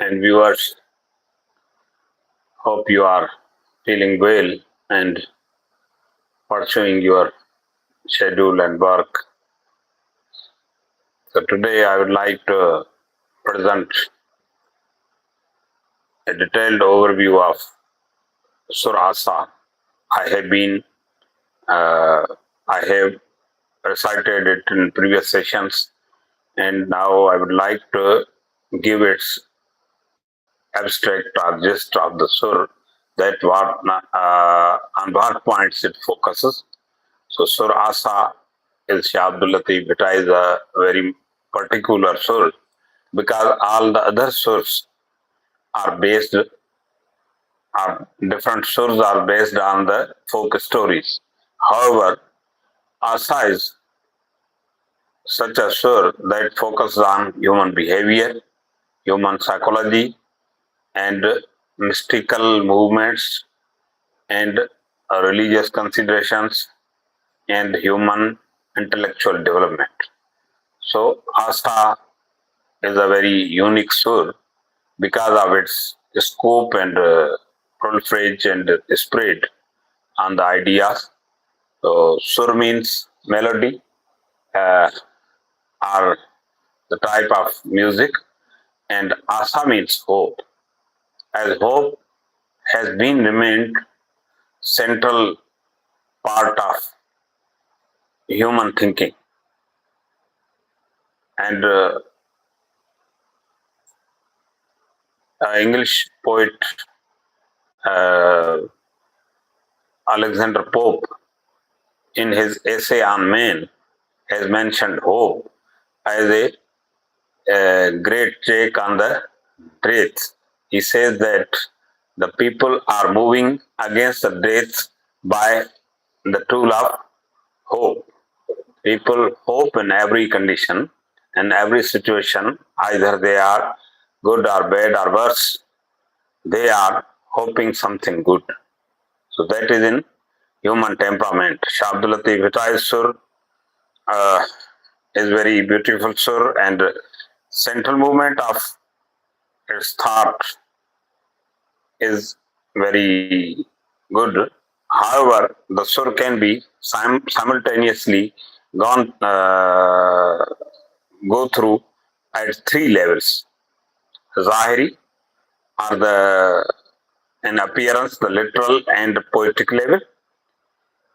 and viewers. Hope you are feeling well and pursuing your schedule and work. So today I would like to present a detailed overview of Sur Asa. I have recited it in previous sessions, and now I would like to give its abstract or gist of the sur, that on what points it focuses. So Sur Asa is Shabdulati, which is a very particular sur, because all the other surs are based, different surs are based on the folk stories. However, Asa is such a sur that focuses on human behavior, human psychology, and mystical movements, and religious considerations, and human intellectual development. So Asa is a very unique sur because of its scope and proliferage and spread on the ideas. So sur means melody or the type of music, and Asa means hope, as hope has been remained central part of human thinking. And English poet Alexander Pope, in his essay on man, has mentioned hope as a great take on the death. He says that the people are moving against the death by the tool of hope. People hope in every condition and every situation, either they are good or bad or worse, they are hoping something good. So that is in human temperament. Shabdulati Vitai Sur is very beautiful sur, and central movement of its thought is very good. However, the sur can be simultaneously go through at three levels. Zahiri, or in appearance, the literal and poetic level.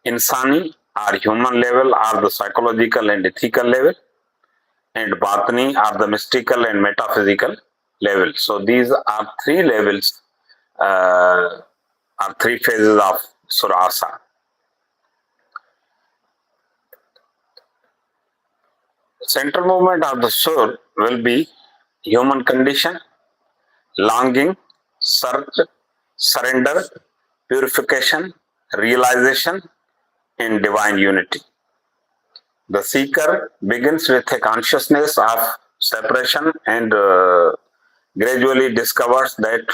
Insani, or human level, or the psychological and ethical level. And Batni, or the mystical and metaphysical level. So these are three levels, are three phases of Sur Asa. Central movement of the sur will be human condition, longing, search, surrender, purification, realization, and divine unity. The seeker begins with a consciousness of separation and gradually discovers that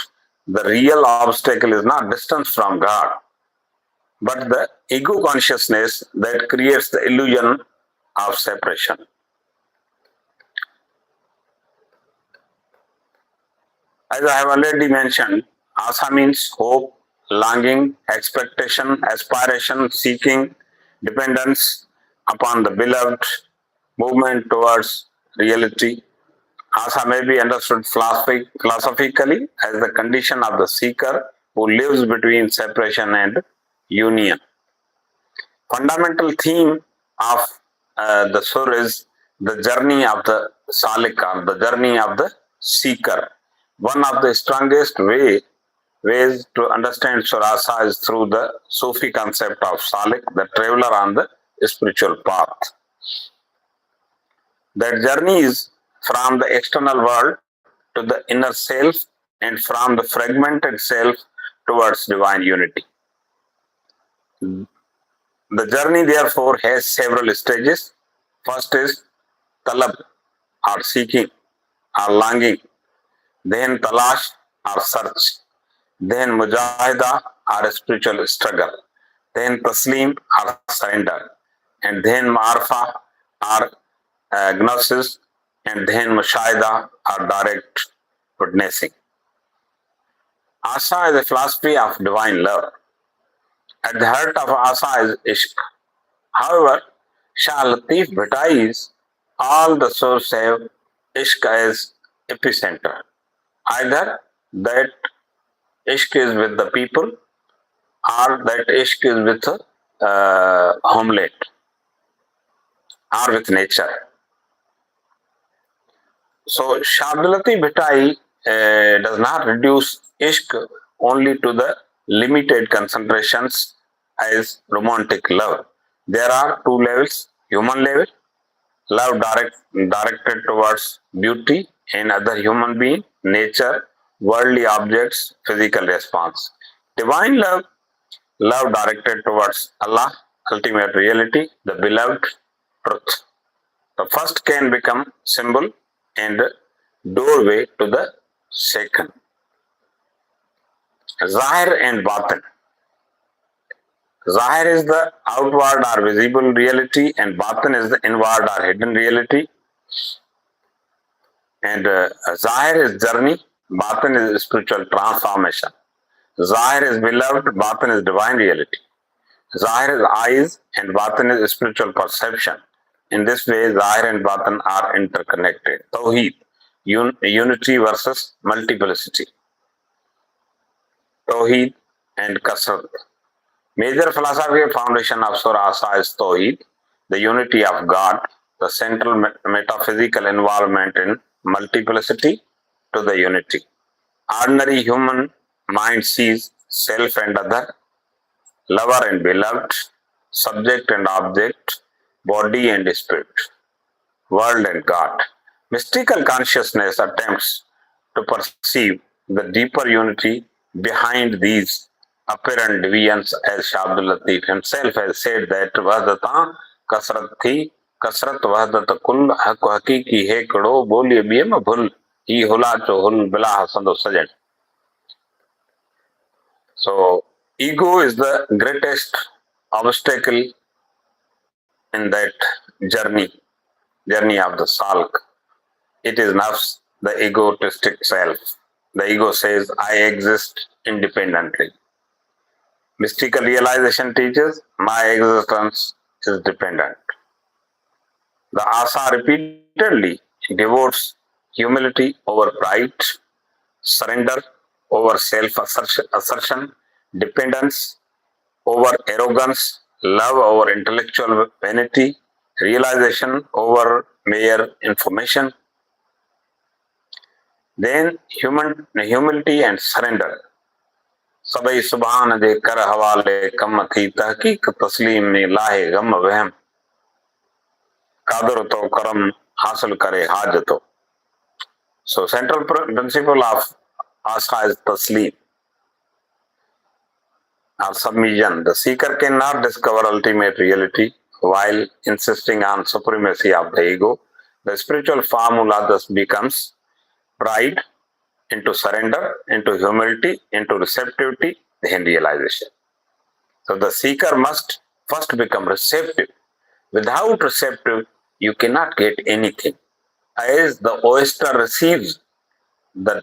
the real obstacle is not distance from God, but the ego consciousness that creates the illusion of separation. As I have already mentioned, Asa means hope, longing, expectation, aspiration, seeking, dependence upon the beloved, movement towards reality. Asa may be understood philosophically as the condition of the seeker who lives between separation and union. Fundamental theme of the sur is the journey of the salik, or the journey of the seeker. One of the strongest ways to understand Sur Asa is through the Sufi concept of salik, the traveler on the spiritual path. That journey is from the external world to the inner self, and from the fragmented self towards divine unity. The journey, therefore, has several stages. First is talab, or seeking, or longing. Then talash, or search. Then mujahida, or spiritual struggle. Then taslim, or surrender. And then marfa, or gnosis. And then mushahida, or direct witnessing. Asa is a philosophy of divine love. At the heart of Asa is Ishq. However, Shah Latif Bhatai's all the sources have Ishq as epicenter. Either that Ishq is with the people or that Ishq is with homeland or with nature. So Shabdalati Bhattai does not reduce Ishq only to the limited concentrations as romantic love. There are two levels: human level, love directed towards beauty in other human being, nature, worldly objects, physical response. Divine love, love directed towards Allah, ultimate reality, the beloved truth. The first can become symbol and doorway to the second. Zahir and Batin. Zahir is the outward or visible reality, and Batin is the inward or hidden reality. And Zahir is journey, Batin is spiritual transformation. Zahir is beloved, Batin is divine reality. Zahir is eyes, and Batin is spiritual perception. In this way, Zahir and Batin are interconnected. Tawheed, unity versus multiplicity. Tawheed and Kasrat. Major philosophical foundation of Sur Asa is Tawheed, the unity of God, the central metaphysical involvement in multiplicity to the unity. Ordinary human mind sees self and other, lover and beloved, subject and object, body and spirit, world and God. Mystical consciousness attempts to perceive the deeper unity behind these apparent deviance, as Abdul Latif himself has said that Vahdata Kasrat thi, Kasrat Vahdat Kul Hakiki He Kado Boli Bim Bhul He Hula Hul Bila Hasando Sajan. So, ego is the greatest obstacle in that journey of the Salk. It is nafs, the egotistic self. The ego says, I exist independently. Mystical realization teaches, my existence is dependent. The Asa repeatedly devotes humility over pride, surrender over self assertion, dependence over arrogance, love over intellectual vanity, realization over mere information. Then humility and surrender. सबई सुभान जे कर हवाले कम थी तहकीक तस्लीम में लाहे गम वहम कादर तो करम हासिल करे हाजतो. So central principle of Asa is taslim or submission. The seeker cannot discover ultimate reality while insisting on supremacy of the ego. The spiritual formula thus becomes pride into surrender, into humility, into receptivity, then realization. So the seeker must first become receptive. Without receptive, you cannot get anything. As the oyster receives the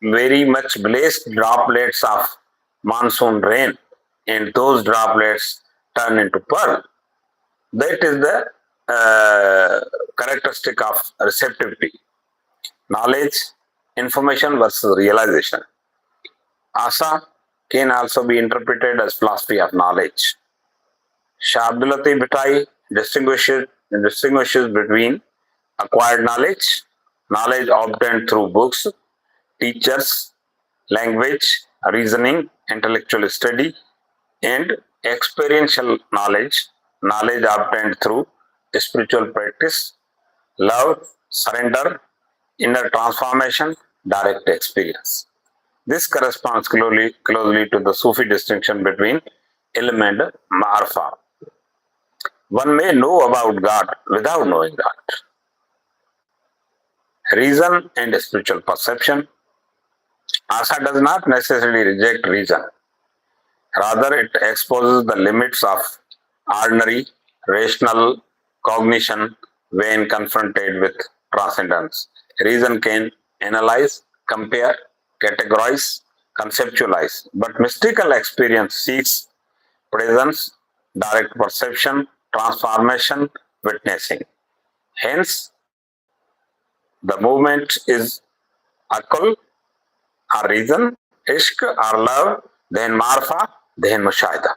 very much blessed droplets of monsoon rain, and those droplets turn into pearl. That is the characteristic of receptivity. Knowledge, information versus realization. Asa can also be interpreted as philosophy of knowledge. Shah Abdul Latif Bhattai distinguishes between acquired knowledge, knowledge obtained through books, teachers, language, reasoning, intellectual study, and experiential knowledge, knowledge obtained through spiritual practice, love, surrender, inner transformation, direct experience. This corresponds closely to the Sufi distinction between ilm and ma'arfa. One may know about God without knowing God. Reason and spiritual perception. Asa does not necessarily reject reason. Rather, it exposes the limits of ordinary, rational cognition when confronted with transcendence. Reason can analyze, compare, categorize, conceptualize. But mystical experience seeks presence, direct perception, transformation, witnessing. Hence, the movement is akal or reason, ishq or love, then marfa, then mushahida.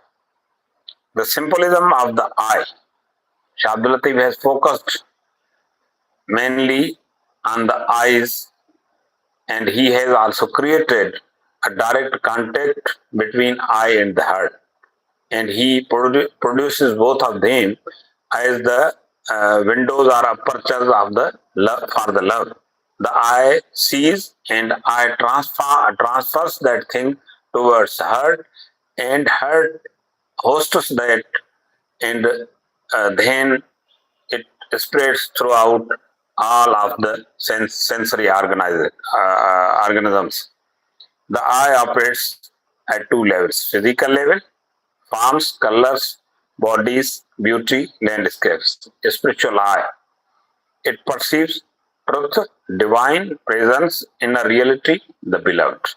The symbolism of the eye. Shah Abdul Latif has focused mainly on the eyes, and he has also created a direct contact between eye and the heart. And he produces both of them as the windows or apertures of the love for the love. The eye sees and eye transfers that thing towards heart, and heart hosts that, and then it spreads throughout all of the sensory organisms. The eye operates at two levels: physical level, forms, colors, bodies, beauty, landscapes. A spiritual eye. It perceives truth, divine presence, inner reality, the beloved.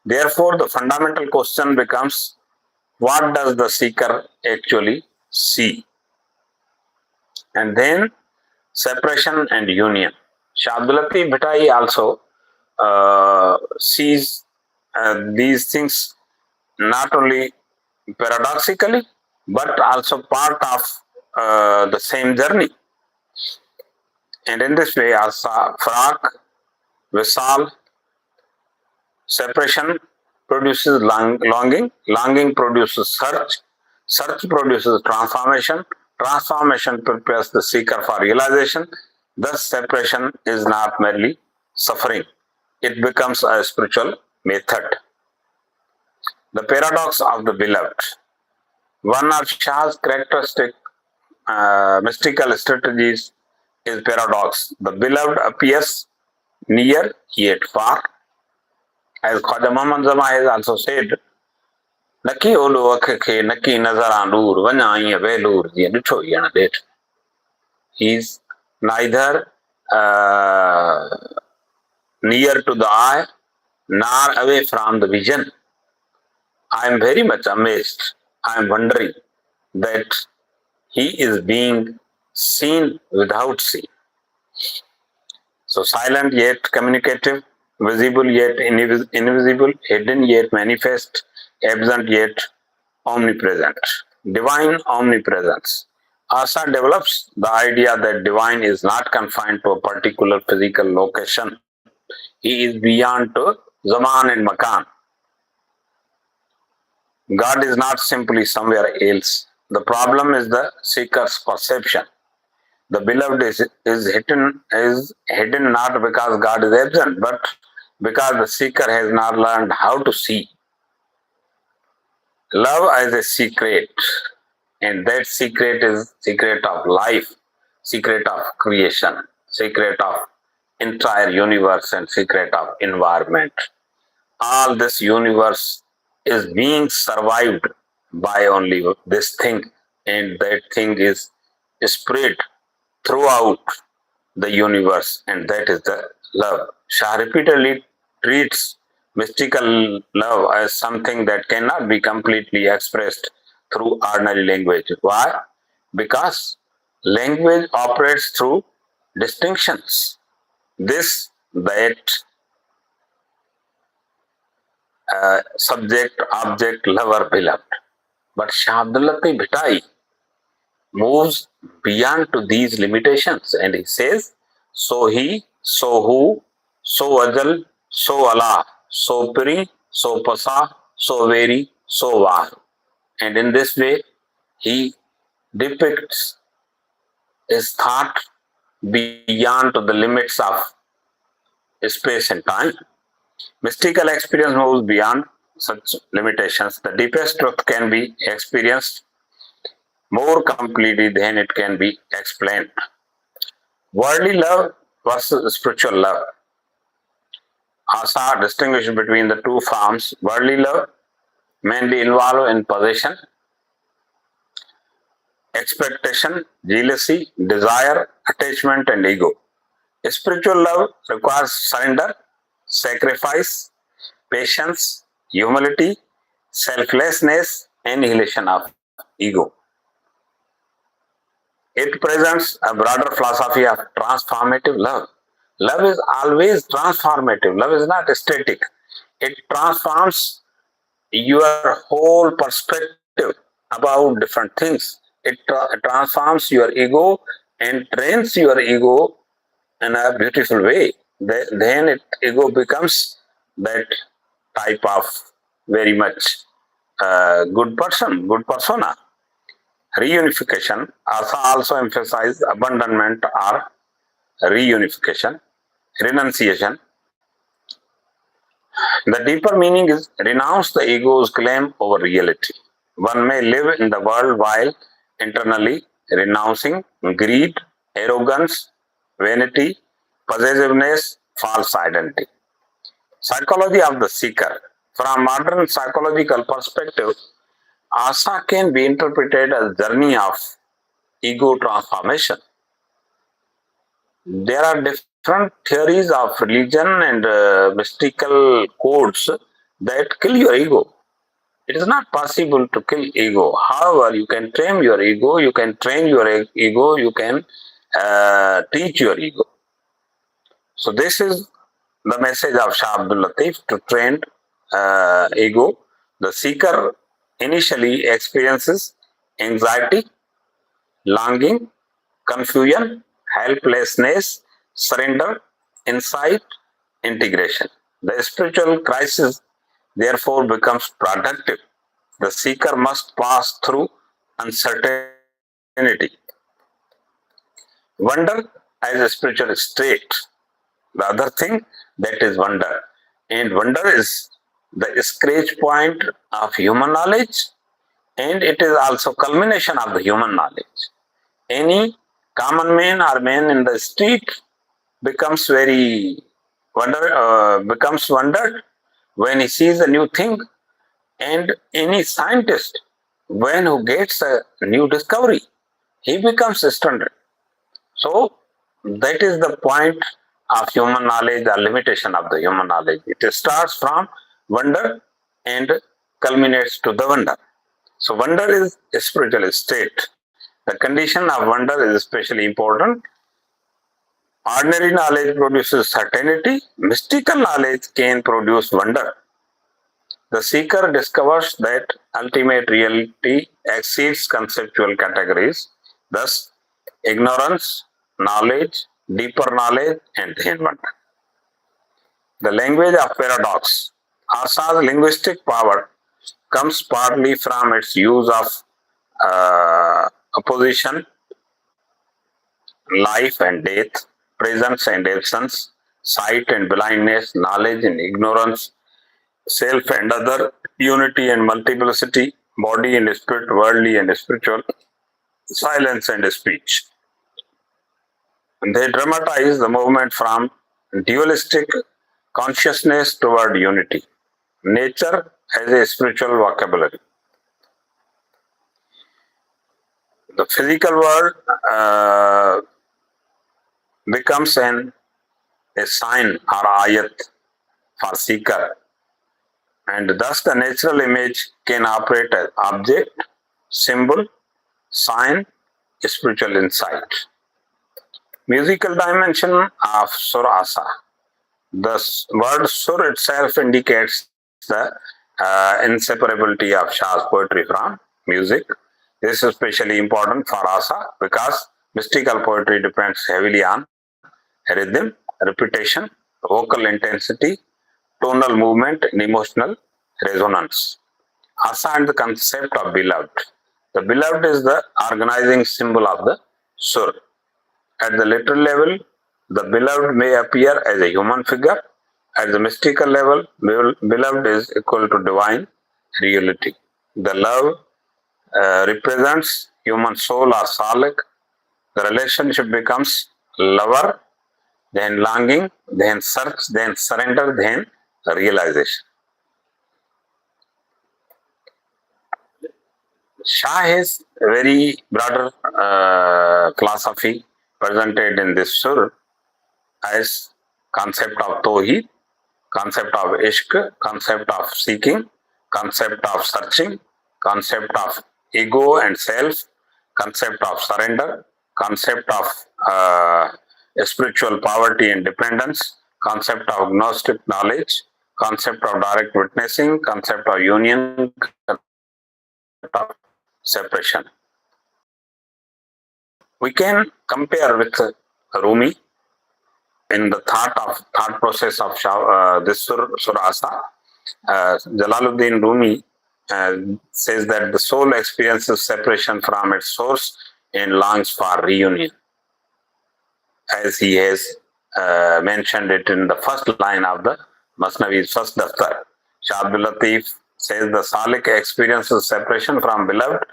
Therefore, the fundamental question becomes, what does the seeker actually see? And then separation and union. Shah Abdul Latif Bhittai also sees these things not only paradoxically but also part of the same journey. And in this way, Aasa, Frak, Visal, separation produces longing, longing produces search, search produces transformation, transformation prepares the seeker for realization. Thus, separation is not merely suffering, it becomes a spiritual method. The paradox of the beloved. One of Shah's characteristic mystical strategies is paradox. The beloved appears near yet far. As Khwaja Muhammad Zama has also said, Naki olu akhe ke naki nazara nur vanya iya velur ji ditho yana det. He is neither near to the eye nor away from the vision. I am very much amazed. I am wondering that he is being seen without seeing. So silent yet communicative, visible yet invisible, hidden yet manifest, absent yet omnipresent. Divine omnipresence. Asa develops the idea that divine is not confined to a particular physical location. He is beyond to Zaman and Makan. God is not simply somewhere else. The problem is the seeker's perception. The beloved is hidden not because God is absent, but because the seeker has not learned how to see. Love as a secret, and that secret is secret of life, secret of creation, secret of entire universe, and secret of environment. All this universe is being survived by only this thing, and that thing is spread throughout the universe, and that is the love. Shah repeatedly treats mystical love as something that cannot be completely expressed through ordinary language. Why? Because language operates through distinctions. This, that, subject, object, lover, beloved. But Shah Abdul Latif Bhittai moves beyond to these limitations, and he says, so he, so who, so ajal, so Allah, so pri, so pasa, so very, so var. And in this way, he depicts his thought beyond to the limits of space and time. Mystical experience moves beyond such limitations. The deepest truth can be experienced more completely than it can be explained. Worldly love versus spiritual love. Asa distinguishes between the two forms. Worldly love mainly involved in possession, expectation, jealousy, desire, attachment, and ego. Spiritual love requires surrender, sacrifice, patience, humility, selflessness, annihilation of ego. It presents a broader philosophy of transformative love. Love is always transformative. Love is not static. It transforms your whole perspective about different things. It transforms your ego and trains your ego in a beautiful way. Then ego becomes that type of very much good person, good persona. Reunification also emphasizes abandonment or reunification, renunciation. The deeper meaning is renounce the ego's claim over reality. One may live in the world while internally renouncing greed, arrogance, vanity, possessiveness, false identity. Psychology of the seeker. From modern psychological perspective, Asa can be interpreted as journey of ego transformation. There are different theories of religion and mystical codes that kill your ego. It is not possible to kill ego. However, you can tame your ego, you can train your ego, you can teach your ego. So this is the message of Shah Abdul Latif to train ego. The seeker initially experiences anxiety, longing, confusion, helplessness, surrender, insight, integration. The spiritual crisis therefore becomes productive. The seeker must pass through uncertainty. Wonder as a spiritual state. The other thing that is wonder. And wonder is the scratch point of human knowledge, and it is also culmination of the human knowledge. Any common man or man in the street becomes very becomes wondered when he sees a new thing, and any scientist when who gets a new discovery, he becomes stunned. So that is the point of human knowledge, the limitation of the human knowledge. It starts from wonder and culminates to the wonder. So wonder is a spiritual state. The condition of wonder is especially important. Ordinary knowledge produces certainty. Mystical knowledge can produce wonder. The seeker discovers that ultimate reality exceeds conceptual categories. Thus, ignorance, knowledge, deeper knowledge, and then wonder. The language of paradox. Asa's linguistic power comes partly from its use of opposition, life and death, presence and absence, sight and blindness, knowledge and ignorance, self and other, unity and multiplicity, body and spirit, worldly and spiritual, silence and speech. They dramatize the movement from dualistic consciousness toward unity. Nature has a spiritual vocabulary. The physical world becomes a sign or ayat for seeker, and thus the natural image can operate as object, symbol, sign, spiritual insight. Musical dimension of Sur Asa. The word Sur itself indicates the inseparability of Shah's poetry from music. This is especially important for Asa because mystical poetry depends heavily on rhythm, repetition, vocal intensity, tonal movement, and emotional resonance. Asa and the concept of beloved. The beloved is the organizing symbol of the Sur. At the literal level, the beloved may appear as a human figure. At the mystical level, beloved is equal to divine reality. The love represents human soul or salik. The relationship becomes lover, then longing, then search, then surrender, then realization. Shah has a very broader philosophy presented in this sur as concept of Tawheed, concept of ishq, concept of seeking, concept of searching, concept of ego and self, concept of surrender, concept of spiritual poverty and dependence, concept of gnostic knowledge, concept of direct witnessing, concept of union, concept of separation. We can compare with Rumi in the thought process of this Sur Asa. Jalaluddin Rumi says that the soul experiences separation from its source and longs for reunion, as he has mentioned it in the first line of the Masnavi's first daftar. Shah Abdul Latif says the Salik experiences separation from beloved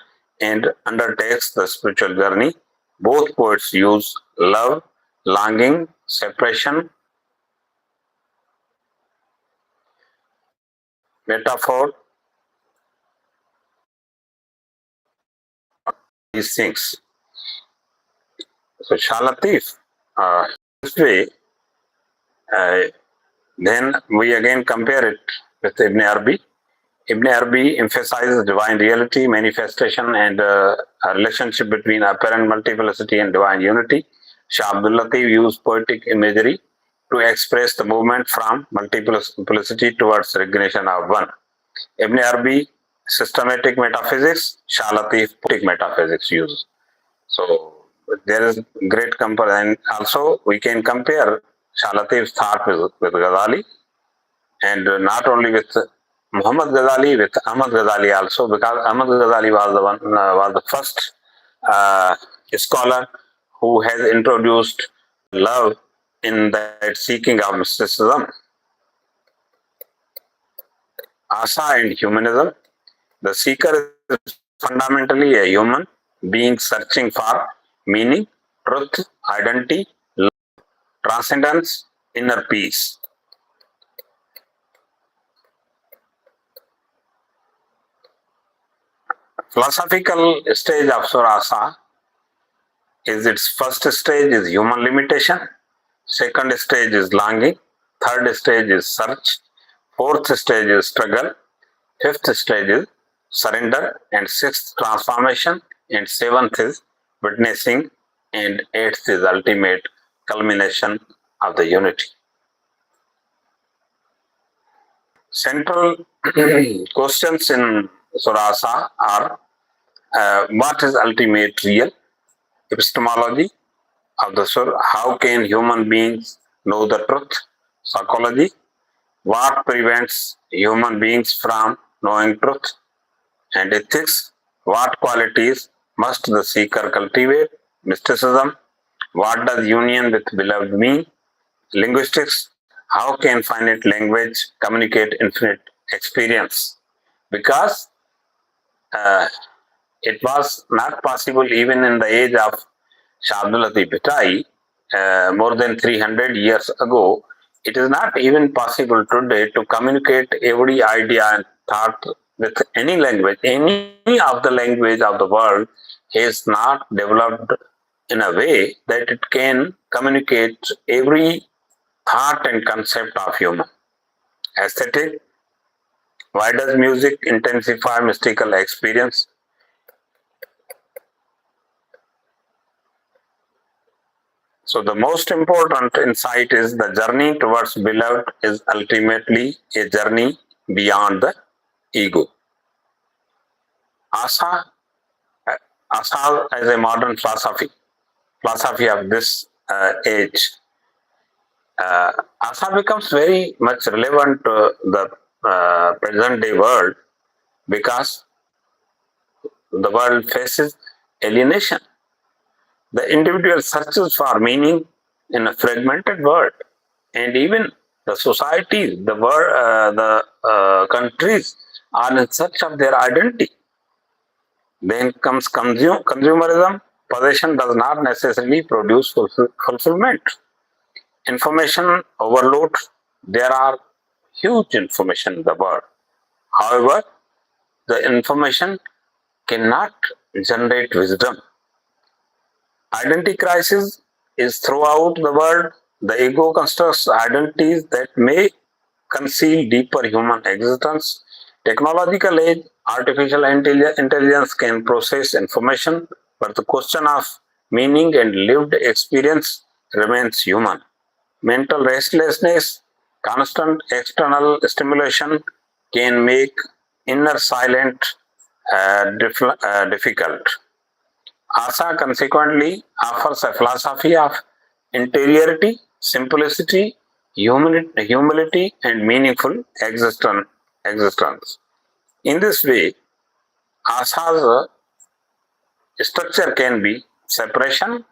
and undertakes the spiritual journey. Both poets use love, longing, separation, metaphor, these things. So Shah Latif, this way, uh, then we again compare it with Ibn Arabi. Ibn Arabi emphasizes divine reality, manifestation, and a relationship between apparent multiplicity and divine unity. Shah Abdul Latif used poetic imagery to express the movement from multiplicity towards recognition of one. Ibn Arabi, systematic metaphysics, Shah Latif, poetic metaphysics use. So there is great comparison. Also, we can compare Shah Latif's thought with Ghazali, and not only with Muhammad Ghazali, with Ahmad Ghazali also, because Ahmad Ghazali was the first scholar who has introduced love in that seeking of mysticism. Asa and humanism. The seeker is fundamentally a human being searching for meaning, truth, identity, love, transcendence, inner peace. Philosophical stage of Sur Asa is its first stage is human limitation, second stage is longing, third stage is search, fourth stage is struggle, fifth stage is surrender, and sixth transformation, and seventh is witnessing, and eighth is ultimate culmination of the unity. Central questions in Sur Asa are what is ultimate real? Epistemology of the Sur, how can human beings know the truth? Psychology, what prevents human beings from knowing truth? And ethics, what qualities must the seeker cultivate? Mysticism, what does union with beloved mean? Linguistics, how can finite language communicate infinite experience? Because it was not possible even in the age of Shah Abdul Latif Bhittai, more than 300 years ago. It is not even possible today to communicate every idea and thought with any language. Any of the language of the world is not developed in a way that it can communicate every thought and concept of human. Aesthetic, why does music intensify mystical experience? So the most important insight is the journey towards beloved is ultimately a journey beyond the ego. Asa, Asa as a modern philosophy of this age, Asa becomes very much relevant to the present day world because the world faces alienation. The individual searches for meaning in a fragmented world, and even the societies, the world, the countries are in search of their identity. Then comes consumerism. Possession does not necessarily produce fulfillment. Information overload. There are huge information in the world. However, the information cannot generate wisdom. Identity crisis is throughout the world. The ego constructs identities that may conceal deeper human existence. Technological age, artificial intelligence can process information, but the question of meaning and lived experience remains human. Mental restlessness, constant external stimulation can make inner silent difficult. Asa consequently offers a philosophy of interiority, simplicity, humility and meaningful existence. In this way, Asa's structure can be separation,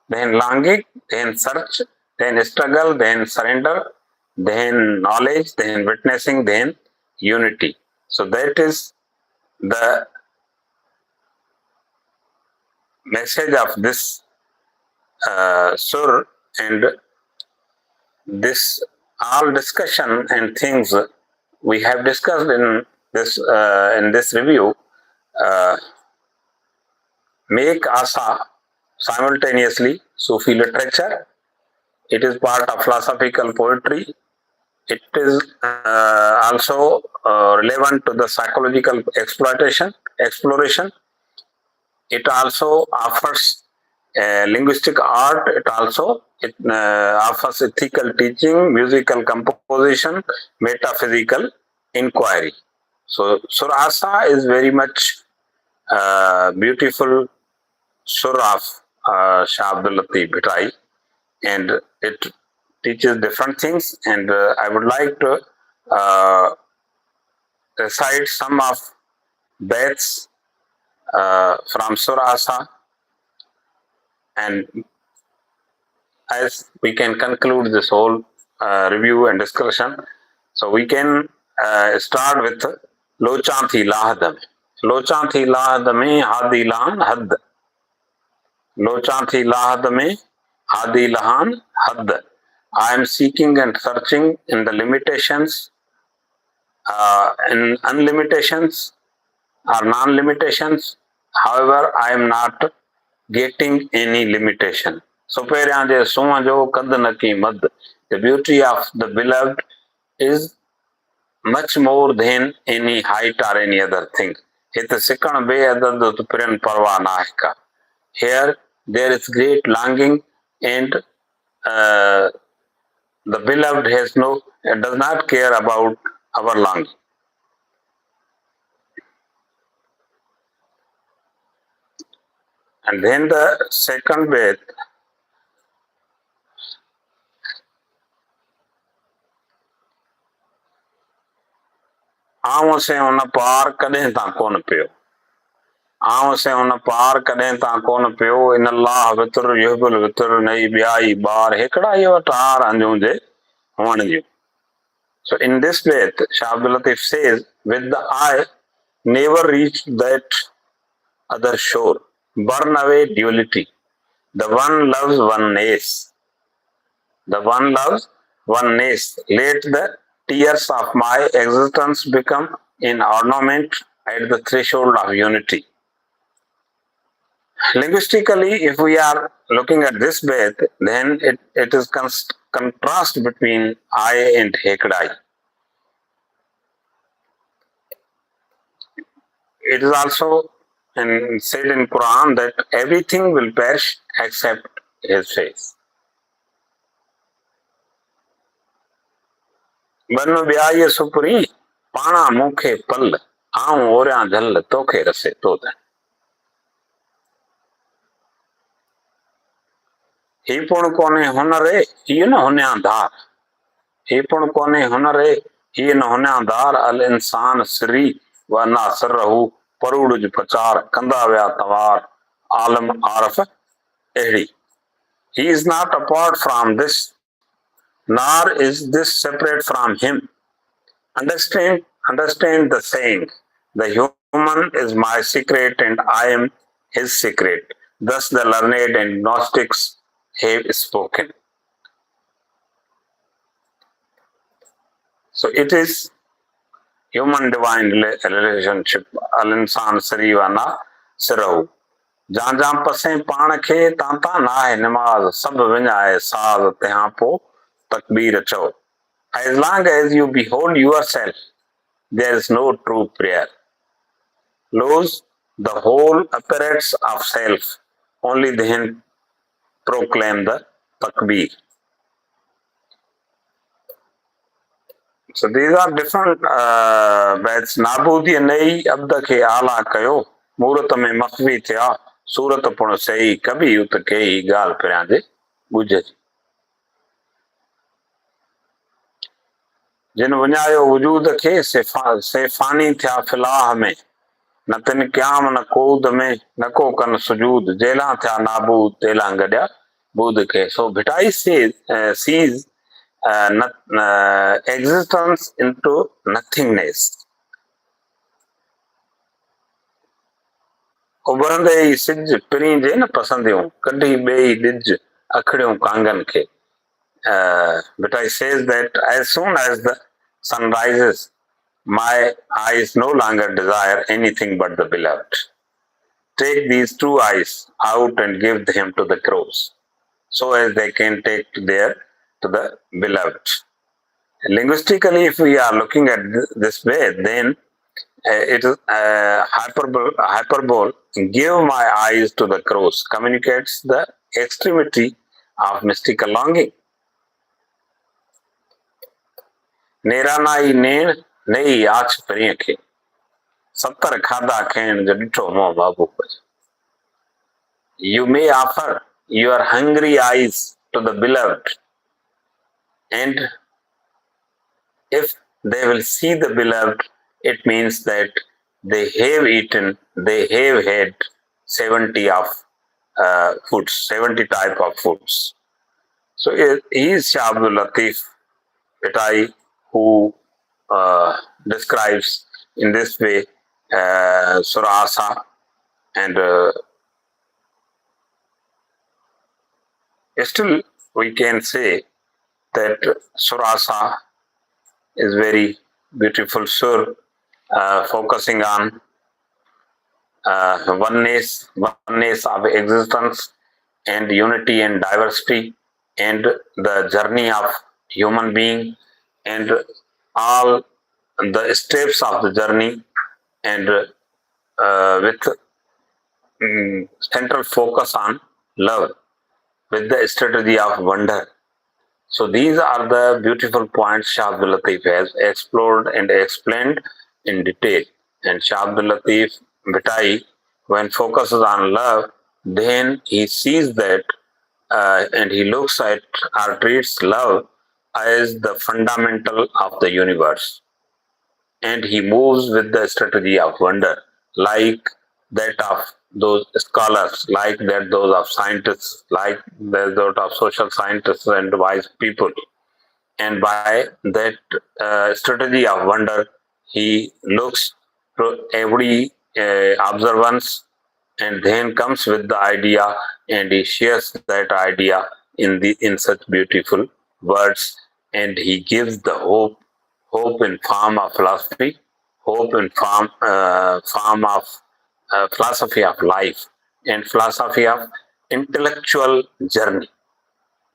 then longing, then search, then struggle, then surrender, then knowledge, then witnessing, then unity. So that is the message of this sur, and this all discussion and things we have discussed in this review uh, make Asa simultaneously Sufi literature. It is part of philosophical poetry. It is also relevant to the psychological exploration. It also offers linguistic art. It offers ethical teaching, musical composition, metaphysical inquiry. So Sur Asa is very much beautiful surah of Shah Abdul Latif Bhitai, and it teaches different things. And I would like to uh, recite some of baits from Sur Asa, and as we can conclude this whole review and discussion, so we can start with Lochanthi Lahadam. Lochanthi Lahadame Hadi Lahan Had. Lochanthi Lahadame Hadi Lahan Had. I am seeking and searching in the limitations, in unlimitations or non-limitations. However, I am not getting any limitation. So, the beauty of the beloved is much more than any height or any other thing. Here, there is great longing, and the beloved does not care about our longing. And then the second bit, आऊं से उन पार कॾहिं तां कोन पियो आऊं से उन पार कॾहिं तां कोन पियो इन अल्लाह वितुर युहिबुल वितुर नई ॿियाई ॿार हिकिड़ा ई वटार अंजूं जे हुअण जूं. So in this way, Shah Abdul Latif says, with the eye never reached that other shore. Burn away duality. The one loves oneness. The one loves oneness. Let the tears of my existence become an ornament at the threshold of unity. Linguistically, if we are looking at this bit, then it is contrast between I and Hekdai. It is also said in Quran that everything will perish except his face. बन ब्याय सुपरी पाणा मूंखे पल आऊं ओरियां झल तोखे रसे तोद. ही पुण कोने हुनरे ही न हुन्या धार. ही पुण कोने हुनरे ही न हुन्या धार. अल इंसान सिरी व नासर रहू परूड़ पचार कंदा विया तवार आलम आरफ एड़ी. He is not apart from this, nor is this separate from him. Understand the saying, the human is my secret and I am his secret. Thus the learned and Gnostics have spoken. So it is human divine relationship. Al insan sirivana sirahu. जां जां पसे पाण खे तां तां नाहे निमाज़ सभु विञाए साज़ तंहिं पोइ तकबीर चओ. As long as you behold yourself, there is no true prayer. Lose the whole apparatus of self, only then proclaim the takbir. So these are different bets. Nabudi nahi abda ke ala kayo. Murat mein makhvi thya. Surat pun sahi kabhi ut ke gal pirande bujhe. जिन वञायो वजूद खे सेफानी थिया फिलाह में न तिन क़याम न कूद में न को कन सुजूद जेला थिया नाबूद तेला गॾिया बूद खे सो Bhittai sees existence into nothingness उभरंदे ई सिज पिरींजे न पसंदियूं कढी ॿेई ॾिज अखड़ियूं कांगन खे but I says that as soon as the sun rises, my eyes no longer desire anything but the beloved. Take these two eyes out and give them to the crows, so as they can take to the beloved. Linguistically, if we are looking at this way, then it is hyperbole. Give my eyes to the crows communicates the extremity of mystical longing. नेरानाई नेण नई आछ परीअ खे सतर खाधा खाइण जो ॾिठो मोह बाबू You may offer your hungry eyes to the beloved, and if they will see the beloved, it means that they have eaten, they have had 70 of foods, 70 type of foods. So he is Shah Abdul Latif Pitai, who describes in this way Sur Asa, and still we can say that Sur Asa is very beautiful sur, focusing on oneness of existence and unity and diversity and the journey of human being and all the steps of the journey, and with central focus on love with the strategy of wonder. So these are the beautiful points Shah Abdul Latif has explored and explained in detail. And Shah Abdul Latif Bhitai, when focuses on love, then he sees that and he looks at or treats love as the fundamental of the universe. And he moves with the strategy of wonder, like that of those scholars, like that those of scientists, like those of social scientists and wise people. And by that strategy of wonder, he looks to every observance and then comes with the idea, and he shares that idea in such beautiful words, and he gives the hope in form of philosophy, hope in form of philosophy of life, and philosophy of intellectual journey.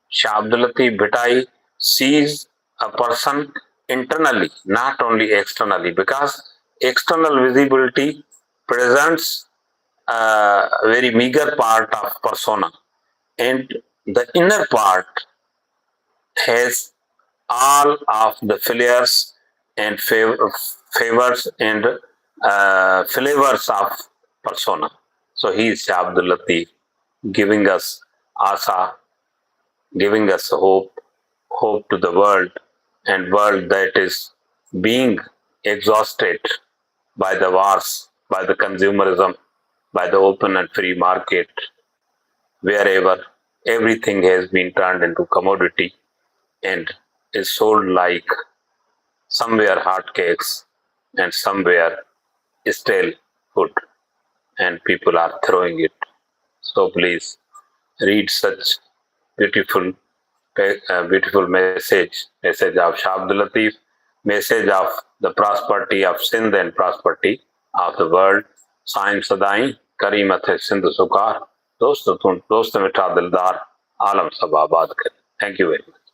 Shah Abdul Latif Bhitai sees a person internally, not only externally, because external visibility presents a very meager part of persona, and the inner part has all of the failures and favors and flavors of persona. So he is Shah Abdul Latif, giving us Asa, giving us hope to the world, and world that is being exhausted by the wars, by the consumerism, by the open and free market, wherever everything has been turned into commodity and is sold like somewhere hotcakes and somewhere stale food, and people are throwing it. So please read such beautiful message of Shah Abdul Latif, message of the prosperity of Sindh and prosperity of the world. Saim सदाई करीमत है सिंध सुकार दोस्त मिठा दिलदार आलम सब आबाद करे. Thank you very much.